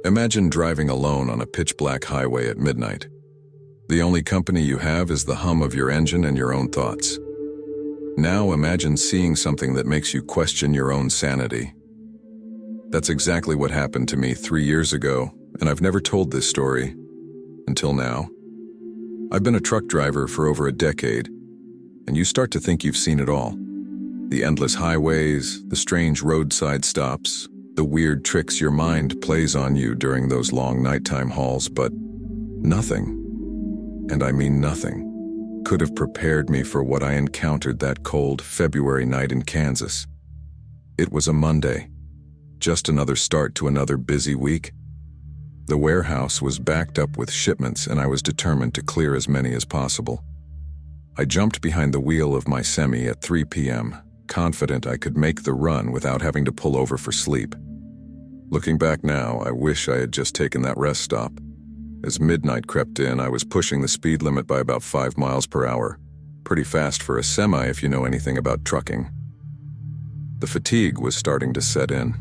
Imagine driving alone on a pitch-black highway at midnight. The only company you have is the hum of your engine and your own thoughts. Now imagine seeing something that makes you question your own sanity. That's exactly what happened to me 3 years ago, and I've never told this story until now. I've been a truck driver for over a decade, and you start to think you've seen it all. The endless highways, the strange roadside stops, the weird tricks your mind plays on you during those long nighttime hauls, but nothing, and I mean nothing, could have prepared me for what I encountered that cold February night in Kansas. It was a Monday, just another start to another busy week. The warehouse was backed up with shipments, and I was determined to clear as many as possible. I jumped behind the wheel of my semi at 3 p.m., confident I could make the run without having to pull over for sleep. Looking back now, I wish I had just taken that rest stop. As midnight crept in, I was pushing the speed limit by about 5 miles per hour. Pretty fast for a semi if you know anything about trucking. The fatigue was starting to set in.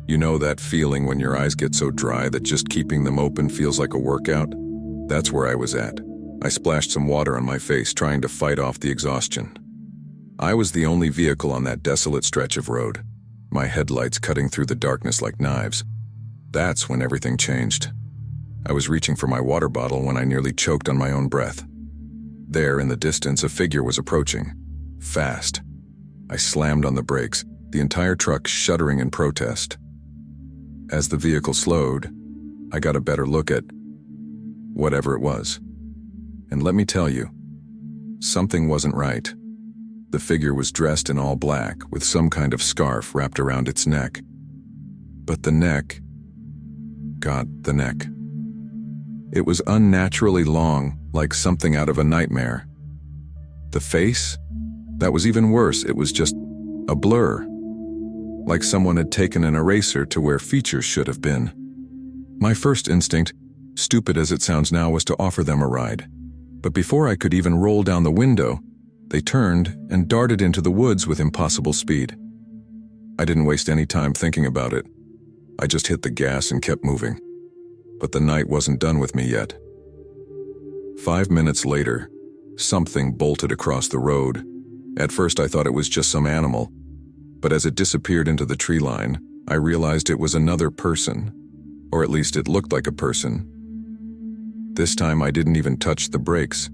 You know that feeling when your eyes get so dry that just keeping them open feels like a workout? That's where I was at. I splashed some water on my face, trying to fight off the exhaustion. I was the only vehicle on that desolate stretch of road, my headlights cutting through the darkness like knives. That's when everything changed. I was reaching for my water bottle when I nearly choked on my own breath. There, in the distance, a figure was approaching. Fast. I slammed on the brakes, the entire truck shuddering in protest. As the vehicle slowed, I got a better look at whatever it was. And let me tell you, something wasn't right. The figure was dressed in all black, with some kind of scarf wrapped around its neck. But the neck, God, the neck. It was unnaturally long, like something out of a nightmare. The face? That was even worse. It was just a blur, like someone had taken an eraser to where features should have been. My first instinct, stupid as it sounds now, was to offer them a ride. But before I could even roll down the window, they turned and darted into the woods with impossible speed. I didn't waste any time thinking about it. I just hit the gas and kept moving. But the night wasn't done with me yet. 5 minutes later, something bolted across the road. At first I thought it was just some animal, but as it disappeared into the tree line, I realized it was another person, or at least it looked like a person. This time I didn't even touch the brakes.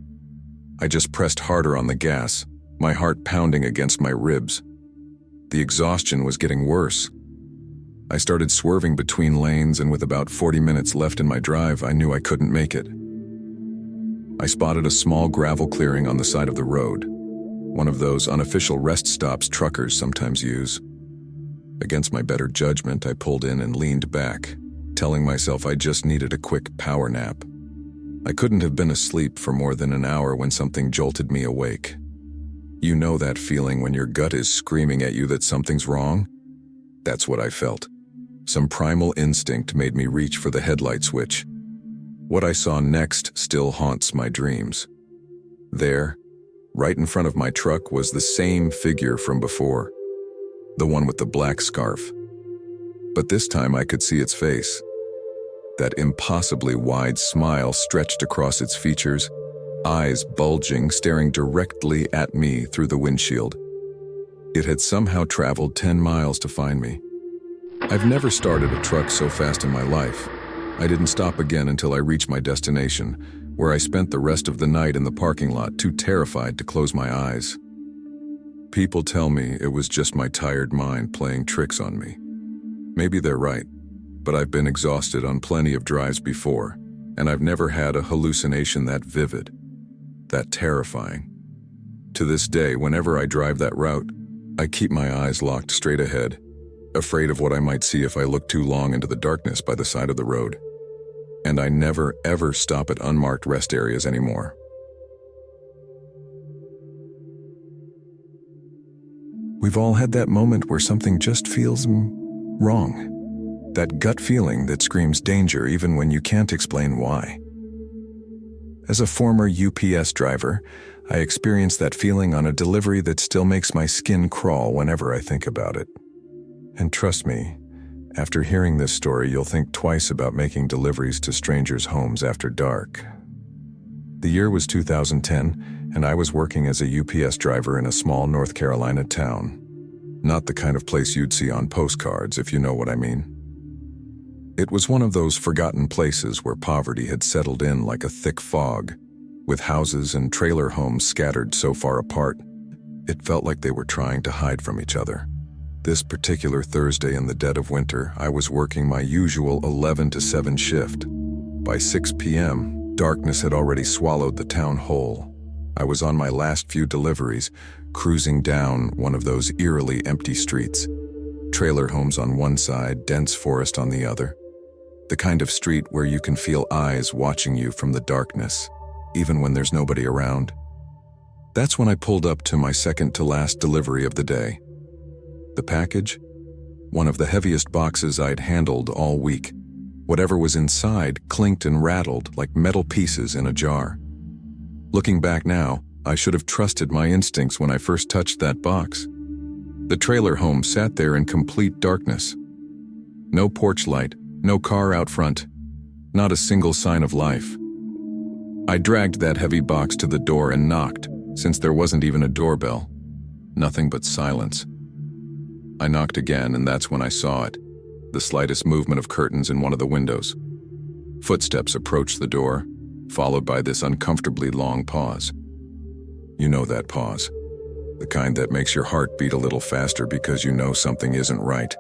I just pressed harder on the gas, my heart pounding against my ribs. The exhaustion was getting worse. I started swerving between lanes, and with about 40 minutes left in my drive, I knew I couldn't make it. I spotted a small gravel clearing on the side of the road, one of those unofficial rest stops truckers sometimes use. Against my better judgment, I pulled in and leaned back, telling myself I just needed a quick power nap. I couldn't have been asleep for more than an hour when something jolted me awake. You know that feeling when your gut is screaming at you that something's wrong? That's what I felt. Some primal instinct made me reach for the headlight switch. What I saw next still haunts my dreams. There, right in front of my truck, was the same figure from before, the one with the black scarf. But this time I could see its face. That impossibly wide smile stretched across its features, eyes bulging, staring directly at me through the windshield. It had somehow traveled 10 miles to find me. I've never started a truck so fast in my life. I didn't stop again until I reached my destination, where I spent the rest of the night in the parking lot, too terrified to close my eyes. People tell me it was just my tired mind playing tricks on me. Maybe they're right, but I've been exhausted on plenty of drives before, and I've never had a hallucination that vivid, that terrifying. To this day, whenever I drive that route, I keep my eyes locked straight ahead, afraid of what I might see if I look too long into the darkness by the side of the road. And I never, ever stop at unmarked rest areas anymore. We've all had that moment where something just feels wrong. That gut feeling that screams danger even when you can't explain why. As a former UPS driver, I experienced that feeling on a delivery that still makes my skin crawl whenever I think about it. And trust me, After hearing this story, you'll think twice about making deliveries to strangers' homes after dark. The year was 2010, and I was working as a UPS driver in a small North Carolina town. Not the kind of place you'd see on postcards, if you know what I mean. It was one of those forgotten places where poverty had settled in like a thick fog, with houses and trailer homes scattered so far apart, it felt like they were trying to hide from each other. This particular Thursday in the dead of winter, I was working my usual 11 to 7 shift. By 6 p.m., darkness had already swallowed the town whole. I was on my last few deliveries, cruising down one of those eerily empty streets. Trailer homes on one side, dense forest on the other. The kind of street where you can feel eyes watching you from the darkness, even when there's nobody around. That's when I pulled up to my second to last delivery of the day. The package? One of the heaviest boxes I'd handled all week. Whatever was inside clinked and rattled like metal pieces in a jar. Looking back now, I should have trusted my instincts when I first touched that box. The trailer home sat there in complete darkness. No porch light, no car out front, not a single sign of life. I dragged that heavy box to the door and knocked, since there wasn't even a doorbell. Nothing but silence. I knocked again, and that's when I saw it, the slightest movement of curtains in one of the windows. Footsteps approached the door, followed by this uncomfortably long pause. You know that pause, the kind that makes your heart beat a little faster because you know something isn't right.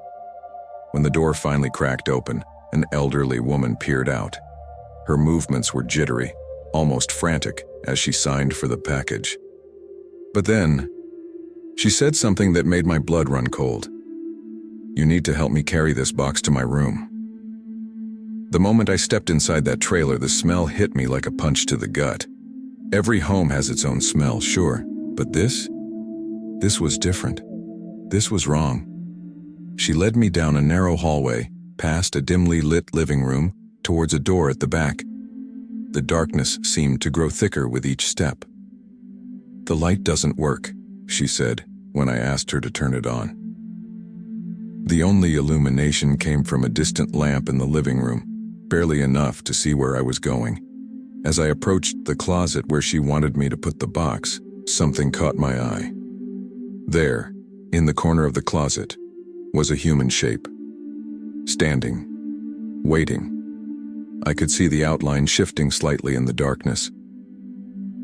When the door finally cracked open, an elderly woman peered out. Her movements were jittery, almost frantic, as she signed for the package. But then, she said something that made my blood run cold. You need to help me carry this box to my room. The moment I stepped inside that trailer, the smell hit me like a punch to the gut. Every home has its own smell, sure, but this was different. This was wrong. She led me down a narrow hallway, past a dimly lit living room, towards a door at the back. The darkness seemed to grow thicker with each step. The light doesn't work, she said, when I asked her to turn it on. The only illumination came from a distant lamp in the living room, barely enough to see where I was going. As I approached the closet where she wanted me to put the box, something caught my eye. There, in the corner of the closet, was a human shape. Standing, waiting. I could see the outline shifting slightly in the darkness.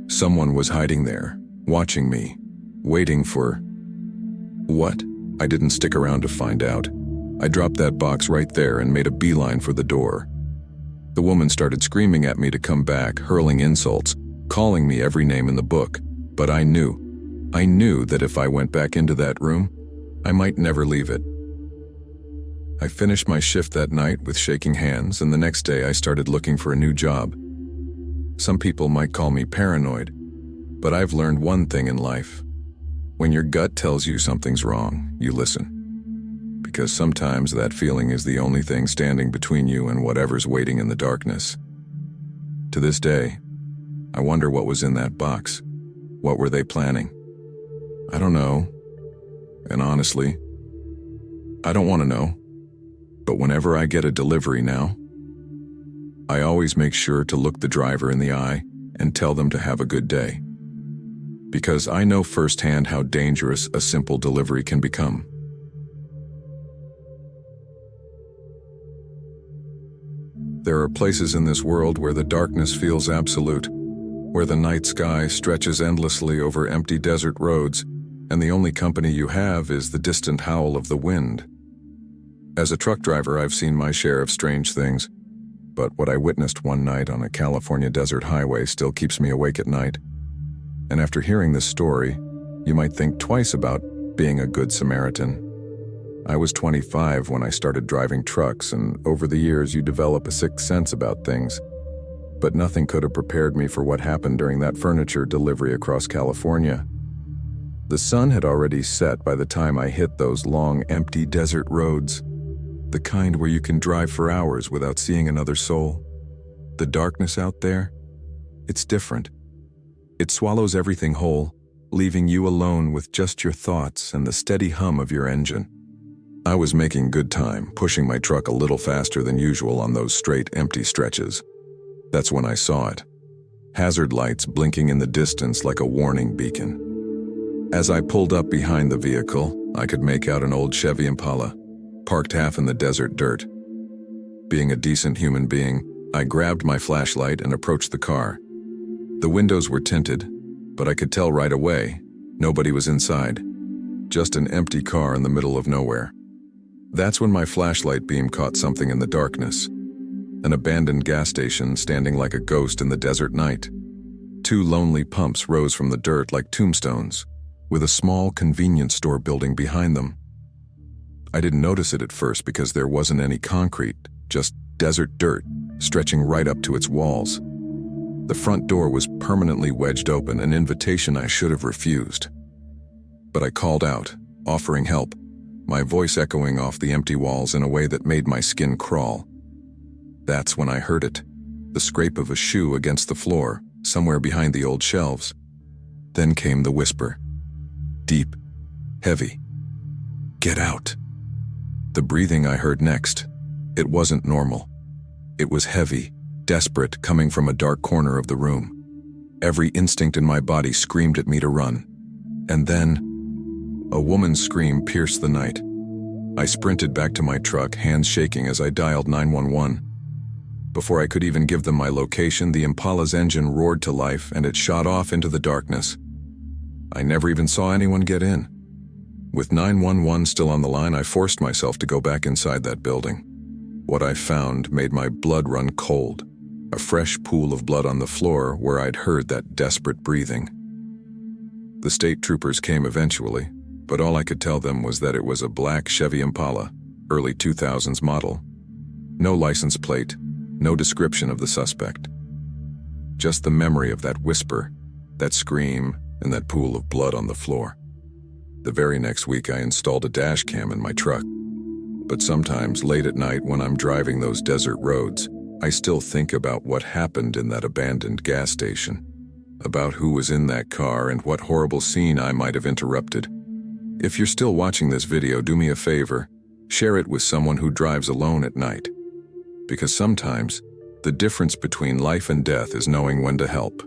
Someone was hiding there, watching me, waiting for... what? I didn't stick around to find out. I dropped that box right there and made a beeline for the door. The woman started screaming at me to come back, hurling insults, calling me every name in the book. But I knew that if I went back into that room, I might never leave it. I finished my shift that night with shaking hands, and the next day I started looking for a new job. Some people might call me paranoid, but I've learned one thing in life. When your gut tells you something's wrong, you listen. Because sometimes that feeling is the only thing standing between you and whatever's waiting in the darkness. To this day, I wonder what was in that box. What were they planning? I don't know. And honestly, I don't want to know. But whenever I get a delivery now, I always make sure to look the driver in the eye and tell them to have a good day. Because I know firsthand how dangerous a simple delivery can become. There are places in this world where the darkness feels absolute, where the night sky stretches endlessly over empty desert roads, and the only company you have is the distant howl of the wind. As a truck driver, I've seen my share of strange things, but what I witnessed one night on a California desert highway still keeps me awake at night. And after hearing this story, you might think twice about being a good Samaritan. I was 25 when I started driving trucks, and over the years you develop a sixth sense about things. But nothing could have prepared me for what happened during that furniture delivery across California. The sun had already set by the time I hit those long, empty desert roads, the kind where you can drive for hours without seeing another soul. The darkness out there, it's different. It swallows everything whole, leaving you alone with just your thoughts and the steady hum of your engine. I was making good time, pushing my truck a little faster than usual on those straight, empty stretches. That's when I saw it. Hazard lights blinking in the distance like a warning beacon. As I pulled up behind the vehicle, I could make out an old Chevy Impala, parked half in the desert dirt. Being a decent human being, I grabbed my flashlight and approached the car. The windows were tinted, but I could tell right away, nobody was inside. Just an empty car in the middle of nowhere. That's when my flashlight beam caught something in the darkness. An abandoned gas station standing like a ghost in the desert night. Two lonely pumps rose from the dirt like tombstones, with a small convenience store building behind them. I didn't notice it at first because there wasn't any concrete, just desert dirt, stretching right up to its walls. The front door was permanently wedged open, an invitation I should have refused. But I called out, offering help, my voice echoing off the empty walls in a way that made my skin crawl. That's when I heard it, the scrape of a shoe against the floor, somewhere behind the old shelves. Then came the whisper. Deep, heavy. Get out. The breathing I heard next, it wasn't normal. It was heavy, desperate, coming from a dark corner of the room. Every instinct in my body screamed at me to run. And then, a woman's scream pierced the night. I sprinted back to my truck, hands shaking as I dialed 911. Before I could even give them my location, the Impala's engine roared to life and it shot off into the darkness. I never even saw anyone get in. With 911 still on the line, I forced myself to go back inside that building. What I found made my blood run cold, a fresh pool of blood on the floor where I'd heard that desperate breathing. The state troopers came eventually, but all I could tell them was that it was a black Chevy Impala, early 2000s model. No license plate, no description of the suspect. Just the memory of that whisper, that scream, and that pool of blood on the floor. The very next week I installed a dash cam in my truck. But sometimes late at night when I'm driving those desert roads, I still think about what happened in that abandoned gas station, about who was in that car and what horrible scene I might have interrupted. If you're still watching this video, do me a favor, share it with someone who drives alone at night. Because sometimes, the difference between life and death is knowing when to help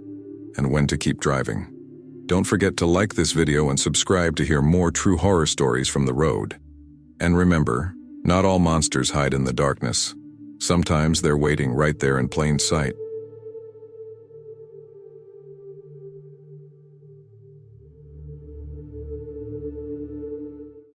and when to keep driving. Don't forget to like this video and subscribe to hear more true horror stories from the road. And remember, not all monsters hide in the darkness. Sometimes they're waiting right there in plain sight.